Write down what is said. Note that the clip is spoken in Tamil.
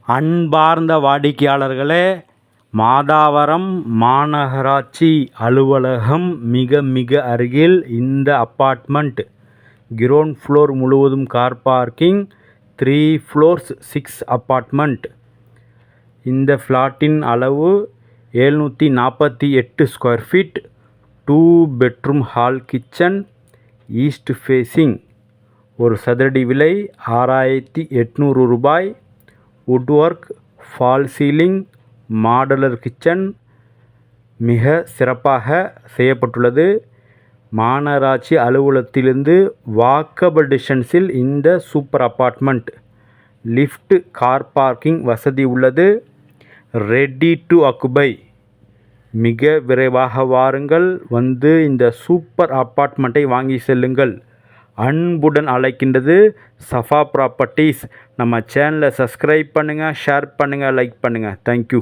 அன்பார்ந்த வாடிக்கையாளர்களே, மாதாவரம் மாநகராட்சி அலுவலகம் மிக மிக அருகில் இந்த அப்பார்ட்மெண்ட். கிரவுண்ட் ஃப்ளோர் முழுவதும் கார் பார்க்கிங், 3 floors 6 அப்பார்ட்மெண்ட். இந்த ஃப்ளாட்டின் அளவு 748 square feet. 2 bedroom hall kitchen, east facing. ஒரு சதுரடி விலை ரூ. 6,800. Wood work, false ceiling, modular kitchen மிக சிறப்பாக செய்யப்பட்டுள்ளது. மாநகராட்சி அலுவலகத்திலிருந்து வாக்கபிள் டிஸ்டன்ஸில் இந்த super apartment. Lift, car parking வசதி உள்ளது. Ready to occupy. மிக விரைவாக வாருங்கள், வந்து இந்த சூப்பர் அப்பார்ட்மெண்ட்டை வாங்கி செல்லுங்கள். அன்புடன் அழைக்கின்றது சஃபா ப்ராப்பர்ட்டிஸ். நம்ம சேனலை சப்ஸ்கிரைப் பண்ணுங்கள், ஷேர் பண்ணுங்கள், லைக் பண்ணுங்கள். தேங்க்யூ.